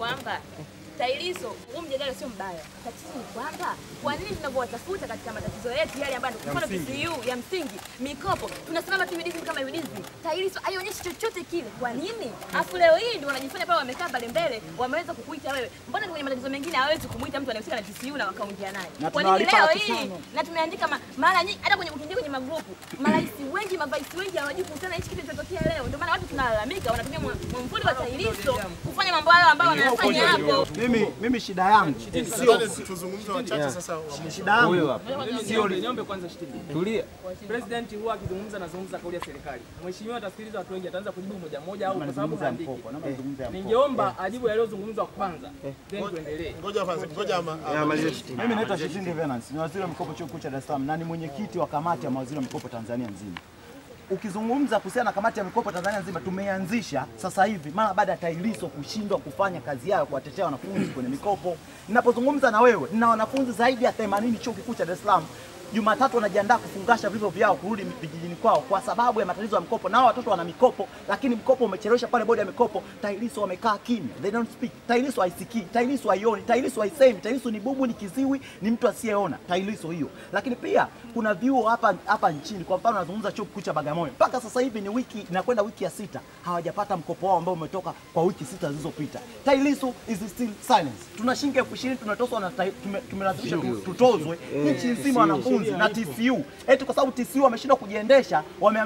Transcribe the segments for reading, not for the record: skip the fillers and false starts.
kwamba Tailiso, huu mjadala sio mbaya. Tatizo ni kwamba kwa nini tunapowatafuta katika matatizo yetu yale ambayo kwa mfano PCU ya msingi, mikopo, tunasimama tu UDSM kama UDSM. Tailiso haionyeshi chochote kile. Kwa nini? Afu leo hii ndio wanajifanya pale wamekaa pale mbele, wameweza kukuita wewe. Mbona kwenye matatizo mengine hawezi kumuita mtu anayehusika na PCU na wakaongea naye? Kwa nini leo hii? Na tumeandika mara nyingi hata kwenye ukiingia kwenye magrupu, marais wengi, mavice wengi hawajui kuhusiana hichi kitu kinachotokea leo. Ndio maana watu tunalalamika, wanatumia mwamvuli wa Tailiso kufanya mambo hayo ambayo wanayafanya hapo. Mimi shida yangu sio tuzungumze wachache sasa. Shida yangu sio niombe kwanza shitini. Tulia. President huwa akizungumza kauli ya serikali. Mheshimiwa atasikiliza watu wengi, ataanza kujibu moja moja au kwa sababu haandiki. Ningeomba ajibu yaliyozungumzwa kwanza. Then tuendelee. Ngoja amalize shitini. Mimi naitwa Shitini Venance, ni waziri wa mikopo chuo kikuu cha Dar es Salaam na ni mwenyekiti wa kamati ya mawaziri wa mikopo Tanzania nzima. Ukizungumza kuhusiana na kamati ya mikopo Tanzania nzima tumeanzisha sasa hivi mara baada ya Tailiso kushindwa kufanya kazi yao kuwatetea wanafunzi kwenye mikopo. Ninapozungumza na wewe, nina wanafunzi zaidi ya 80 chuo kikuu cha Dar es Salaam. Jumatatu wanajiandaa kufungasha vivyo vyao kurudi vijijini kwao kwa sababu ya matatizo ya mikopo. Nao watoto wana mikopo, lakini mkopo umechelewesha pale bodi ya mikopo. Tailiso wamekaa kimya. They don't speak. Tailiso haisikii, Tailiso haioni, Tailiso haisemi. Tailiso ni bubu, ni kiziwi, ni mtu asiyeona. Tailiso hiyo. Lakini pia kuna vyuo hapa nchini. Kwa mfano nazungumza chuo kikuu cha Bagamoyo. Mpaka sasa hivi ni inakwenda wiki ya 6 hawajapata mkopo wao ambao umetoka kwa wiki 6 zilizopita. Tailiso is still silence. Tuna shilingi 20,000 tunatozwa na tumelazimisha tutozwe nchi nzima wanafunzi na TCU. Eti kwa sababu TCU wameshindwa kujiendesha,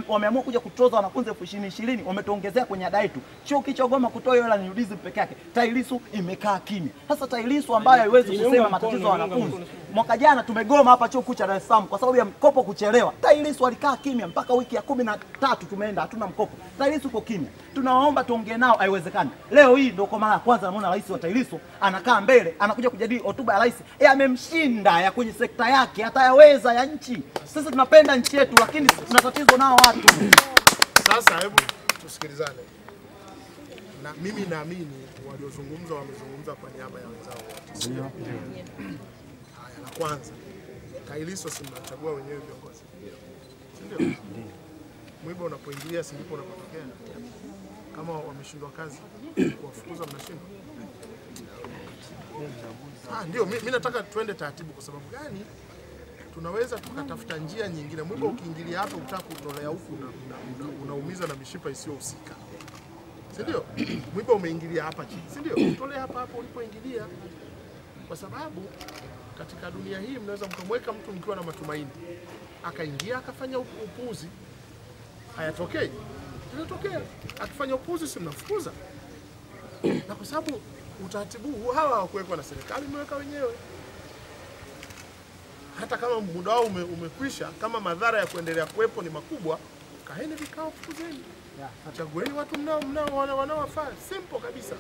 wameamua kuja kutoza wanafunzi 20,000, wametuongezea kwenye ada yetu. Chuo kichogoma kutoa hiyo hela ni UDSM peke yake. Tailiso imekaa kimya. Sasa Tailiso ambayo haiwezi kusema matatizo ya wanafunzi. Mwaka jana tumegoma hapa chuo kikuu cha Dar es Salaam kwa sababu ya mkopo kuchelewa. Tailiso alikaa kimya mpaka wiki ya 13 tumeenda hatuna mkopo. Tailiso uko kimya. Tunawaomba tuongee nao, haiwezekani. Leo hii ndio kwa mara ya kwanza namuona rais wa Tailiso anakaa mbele, anakuja kujadili hotuba ya rais. Amemshinda ya kwenye sekta yake, atayaweza ya nchi. Sisi tunapenda nchi yetu lakini tuna tatizo nao watu. Sasa hebu tusikilizane. Na mimi naamini waliozungumza wamezungumza kwa niaba ya wenzao wote. Haya, la kwanza, Tailiso si mnachagua wenyewe viongozi. Ndio. Mwiba unapoingia si ndipo unapotokea. Kama wameshindwa kazi kuwafukuza mnashindwa. Ndio mimi nataka tuende taratibu. Kwa sababu gani? Tunaweza tukatafuta njia nyingine. Mwiba ukiingilia hapo utaka kutolea huku unaumiza na mishipa isiyohusika. Si ndio? Mwiba umeingilia hapa chini. Si ndio? Utolea hapa ulipoingilia. Kwa sababu katika dunia hii mnaweza mkamweka mtu mkiwa na matumaini. Akaingia akafanya upuuzi. Hayatokei. Inatokea. Akifanya upuuzi si mnafukuza. Na kwa sababu utaratibu hawa hawakuwekwa na serikali, imeweka wenyewe. Hata kama muda wao umekwisha, kama madhara ya kuendelea kuwepo ni makubwa, kaeni vikao, fukuzeni. Chagueni watu wanaowafaa. Simple kabisa.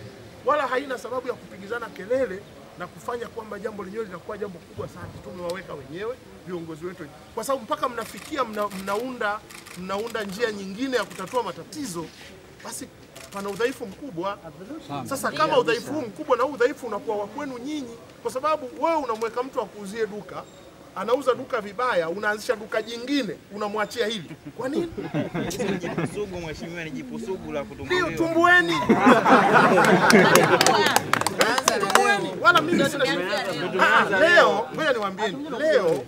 Wala haina sababu ya kupigizana kelele na kufanya kwamba jambo lenyewe linakuwa jambo kubwa sana. Tumewaweka wenyewe viongozi wetu. Kwa sababu mpaka mnafikia mnaunda njia nyingine ya kutatua matatizo, basi pana udhaifu mkubwa. Sasa kama udhaifu mkubwa na udhaifu unakuwa wa kwenu nyinyi, kwa sababu wewe unamweka mtu akuuzie duka, anauza duka vibaya, unaanzisha duka jingine, unamwachia hili. Kwa nini? Jipu sugu mheshimiwa, ni jipu sugu la kutumbuliwa. Ndio, tumbueni. Wala mimi sina shida. Leo, ngoja niwaambieni, leo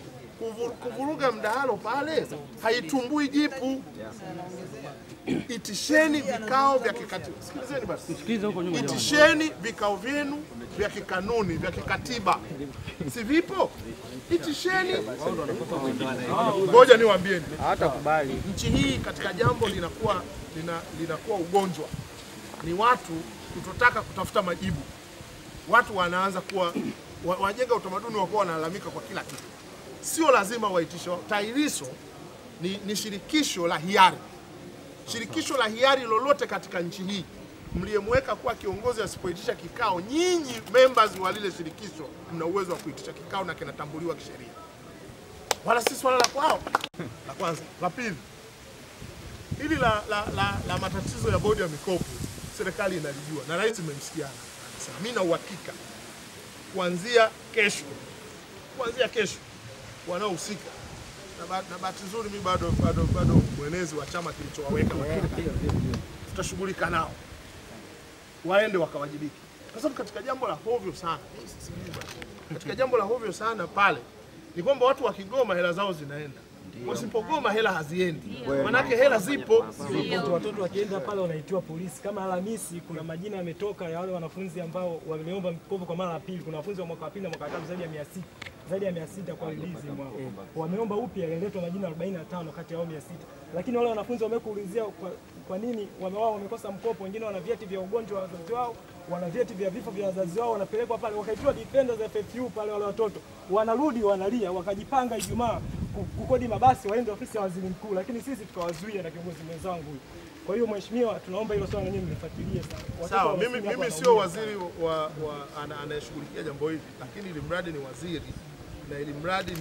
kuvuruga mdahalo pale haitumbui jipu. Itisheni vikao vya kikatiba. Sikilizeni basi. Sikiliza huko nyuma. Itisheni vikao vyenu vya kikanuni, vya kikatiba. Si vipo? Itisheni. Ngoja niwaambieni. Hawatakubali. Nchi hii katika jambo linakuwa ugonjwa. Ni watu kutotaka kutafuta majibu. Watu wanaanza kuwa wajenga utamaduni wa kuwa wanalalamika kwa kila kitu. Sio lazima waitishe. Tailiso ni shirikisho la hiari. Shirikisho la hiari lolote katika nchi hii, mliyemweka kuwa kiongozi asipoitisha kikao, nyinyi members wa lile shirikisho mna uwezo wa kuitisha kikao na kinatambuliwa kisheria. Wala si swala la kwao. La kwanza. La pili, hili la matatizo ya bodi ya mikopo, serikali inalijua na rais mmemsikiana. Mimi na uhakika kuanzia kesho wanaohusika, na bahati nzuri mimi bado mwenezi wa chama kilichowaweka, tutashughulika nao waende wakawajibike. Kwa sababu katika jambo la hovyo sana, katika jambo la hovyo sana pale ni kwamba watu wakigoma hela zao zinaenda. Wasipogoma hela haziendi. Manake hela zipo. Watoto wakienda pale wanaitiwa polisi. Kama Alhamisi kuna majina yametoka ya wale wanafunzi ambao wameomba mkopo kwa mara ya pili. Kuna wanafunzi wa mwaka wa pili na mwaka wa tatu zaidi ya 600 kwa release mwao. Wameomba upya yaliletwa majina 45 kati ya hao 600. Lakini wale wanafunzi wamekuulizia kwa nini wao wamekosa mkopo, wengine wana vyeti vya ugonjwa wa wazazi wao, wana vyeti vya vifo vya wazazi wao, wanapelekwa pale wakaitwa defenders FFU pale, wale watoto wanarudi wanalia, wakajipanga Ijumaa kukodi mabasi waende ofisi ya waziri mkuu, lakini sisi tukawazuia na kiongozi mwenzangu huyu. Kwa hiyo mheshimiwa, tunaomba hilo swala nyinyi mlifuatilie sana. Sawa, mimi sio waziri anayeshughulikia jambo hili, lakini ili mradi ni waziri na ili mradi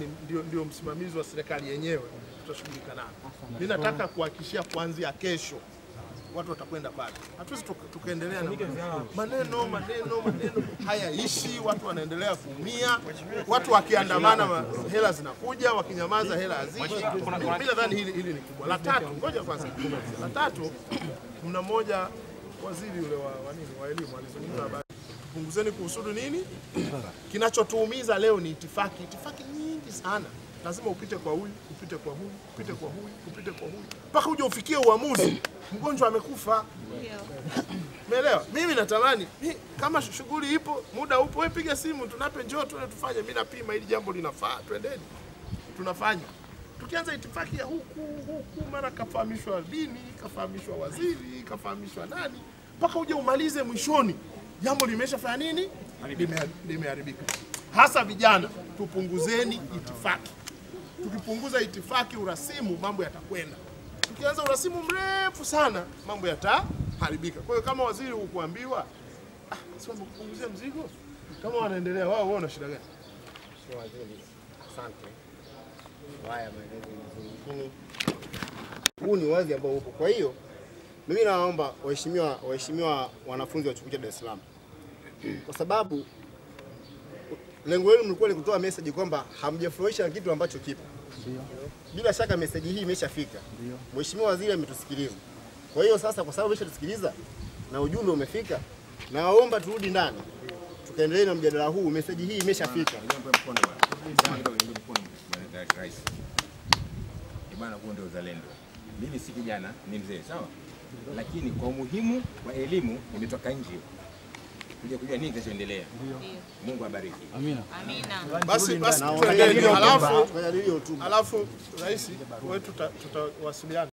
ndio msimamizi wa serikali yenyewe, tutashughulika nao. Mimi nataka kuhakikishia kuanzia kesho watu watakwenda pale. Hatuwezi tukaendelea na maneno hayaishi, watu wanaendelea kuumia, watu wakiandamana hela zinakuja, wakinyamaza hela haziji. Mimi nadhani hili ni kubwa. La tatu, ngoja kwanza. La tatu, mna mmoja waziri yule wa elimu alizungumza habari. Punguzeni kuhusudu nini? Kinachotuumiza leo ni itifaki nyingi sana. Lazima upite kwa huyu, upite kwa huyu, upite kwa huyu, upite kwa huyu, mpaka uje ufikie uamuzi. Mgonjwa amekufa. Umeelewa? Mimi natamani kama shughuli ipo, muda upo, wewe piga simu, tunape njoo tuende tufanye. Mimi napima hili jambo linafaa, twendeni. Tunafanya. Tukianza itifaki ya huku mara kafahamishwa dini, kafahamishwa waziri, kafahamishwa nani, mpaka uje umalize mwishoni. Jambo limeshafanya nini? Limeharibika. Hasa vijana, tupunguzeni itifaki. Tukipunguza itifaki, urasimu, mambo yatakwenda. Tukianza urasimu mrefu sana, mambo yataharibika. Kwa hiyo kama waziri ukuambiwa, sio kupunguzia mzigo, kama wanaendelea wao wana shida gani? Sio waziri. Asante. Haya maelezo mazuri. Huu ni wazi ambao upo. Kwa hiyo mimi naomba waheshimiwa wanafunzi wa chuo cha Dar es Salaam, kwa sababu lengo lenu mlikuwa ni kutoa message kwamba hamjafurahisha na kitu ambacho kipo. Ndio. Bila shaka message hii imeshafika. Ndio. Mheshimiwa Waziri ametusikiliza. Kwa hiyo sasa, kwa sababu ameshatusikiliza na ujumbe umefika, naomba turudi ndani. Tukaendelee na mjadala huu, message hii imeshafika. Bwana, huo ndio uzalendo. Mimi si kijana, ni mzee, sawa? Lakini kwa umuhimu wa elimu nimetoka nje kuja kujua nini kinachoendelea. Mungu abariki. Amina. Amina. Basi alafu rais wetu tutawasiliana.